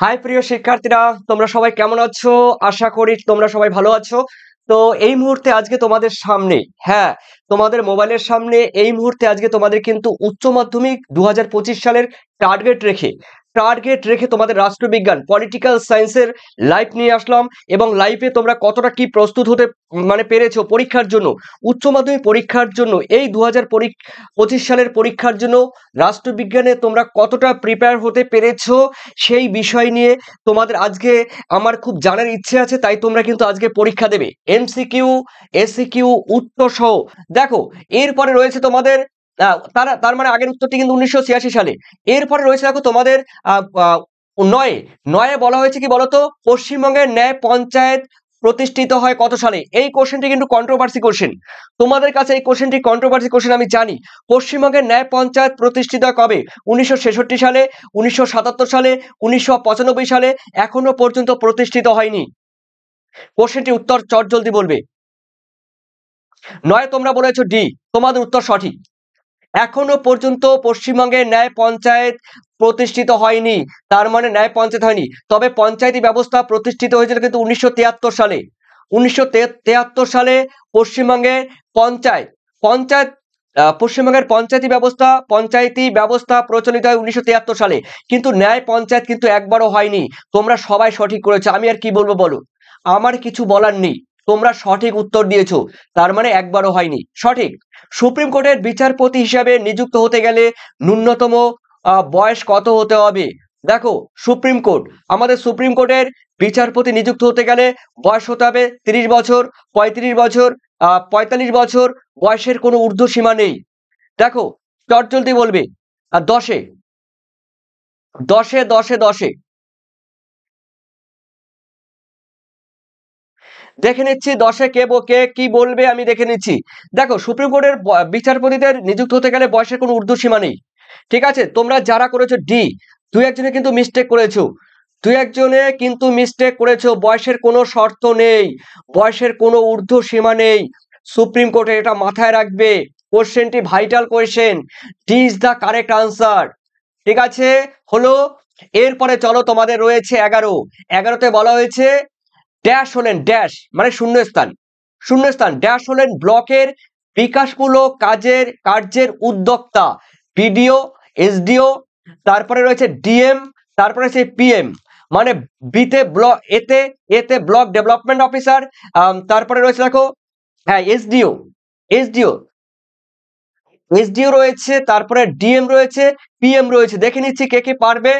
High প্রিয় শিক্ষার্থীরা, তোমরা সবাই কেমন আছো? আশা করি তোমরা সবাই ভালো আছো। তো এই মুহূর্তে আজকে তোমাদের সামনে, হ্যাঁ, তোমাদের মোবাইলের সামনে এই মুহূর্তে আজকে তোমাদের কিন্তু উচ্চ মাধ্যমিক 2025 সালের টার্গেট রেখে তোমাদের রাষ্ট্রবিজ্ঞান পলিটিক্যাল সায়েন্সের লাইভ নিয়ে আসলাম। এবং লাইভে তোমরা কতটা কি প্রস্তুত হতে পেরেছো পরীক্ষার জন্য, উচ্চ মাধ্যমিক পরীক্ষার জন্য, এই 2025 সালের পরীক্ষার জন্য রাষ্ট্রবিজ্ঞানে তোমরা কতটা প্রিপেয়ার হতে পেরেছো সেই বিষয় নিয়ে তোমাদের আজকে আমার খুব জানার ইচ্ছে আছে। তাই তোমরা কিন্তু আজকে পরীক্ষা দেবে, এমসিকিউ, এসিকিউ, উত্তর সহ। দেখো, এরপরে রয়েছে তোমাদের তার মানে আগের উত্তরটি কিন্তু 1986 সালে। এরপরে রয়েছে দেখো তোমাদের আহ, আহ, নয়ে নয়ে বলা হয়েছে কি বলতো, পশ্চিমবঙ্গের ন্যায় পঞ্চায়েত প্রতিষ্ঠিত হয় কত সালে? এই কোশ্চেনটি কিন্তু কন্ট্রোভার্সি কোশ্চেন, তোমাদের কাছে এই কোশ্চেনটি কন্ট্রোভার্সি কোশ্চেন আমি জানি। পশ্চিমবঙ্গের ন্যায় পঞ্চায়েত প্রতিষ্ঠিত হয় কবে? 1966 সালে, 1977 সালে, 1995 সালে? এখনো পর্যন্ত প্রতিষ্ঠিত হয়নি। কোশ্চেনটি উত্তর চটজলদি বলবে। নয় তোমরা বলেছো ডি, তোমাদের উত্তর সঠিক। এখনো পর্যন্ত পশ্চিমবঙ্গের ন্যায় পঞ্চায়েত প্রতিষ্ঠিত হয়নি, তার মানে ন্যায় পঞ্চায়েত হয়নি। তবে পঞ্চায়েতি ব্যবস্থা প্রতিষ্ঠিত হয়েছিল কিন্তু 1973 সালে। 1973 সালে পশ্চিমবঙ্গের পঞ্চায়েত পঞ্চায়েত পশ্চিমবঙ্গের পঞ্চায়েতি ব্যবস্থা প্রচলিত হয় 1973 সালে। কিন্তু ন্যায় পঞ্চায়েত কিন্তু একবারও হয়নি। তোমরা সবাই সঠিক করেছো, আমি আর কি বলবো বলো, আমার কিছু বলার নেই। তোমরা সঠিক উত্তর দিয়েছো, তার মানে একবারও হয়নি, সঠিক। সুপ্রিম কোর্টের বিচারপতি হিসাবে নিযুক্ত হতে গেলে ন্যূনতম বয়স কত হতে হবে? দেখো, আমাদের সুপ্রিম কোর্টের বিচারপতি নিযুক্ত হতে গেলে বয়স হতে হবে 30 বছর, 35 বছর, 45 বছর। বয়সের কোনো ঊর্ধ্ব সীমা নেই। দেখো, চটজলদি বলবে। আর দশে দশে দশে দশে দেখে নিচ্ছি, দশে কে কি বলবে আমি দেখে নিচ্ছি। দেখো, সুপ্রিম কোর্টের বিচারপতিদের নিযুক্ত হতে গেলে বয়সের কোনো ঊর্ধ্ব সীমা নেই। ঠিক আছে, তোমরা যারা করেছো ডি, দুই একজনে কিন্তু মিস্টেক করেছো। বয়সের কোনো শর্ত নেই, বয়সের কোনো ঊর্ধ্ব সীমা নেই সুপ্রিম কোর্টে, এটা মাথায় রাখবে। কোশ্চেনটি vital question, D is the correct answer. ঠিক আছে, হলো। এরপরে চলো, তোমাদের রয়েছে 11তে বলা হয়েছে ড্যাশ হলেন, ড্যাশ মানে শূন্যস্থান ড্যাশ হলেন ব্লকের বিকাশমূলক কার্যের উদ্যোক্তা। বিডিও, এসডিও, তারপরে রয়েছে ডিএম, তারপরে রয়েছে পিএম। মানে বিতে ব্লক, এতে ব্লক ডেভেলপমেন্ট অফিসার। তারপরে রয়েছে দেখো, হ্যাঁ, এসডিও এসডিও রয়েছে, তারপরে ডিএম রয়েছে, পিএম রয়েছে। দেখে নিচ্ছি কে কে পারবে।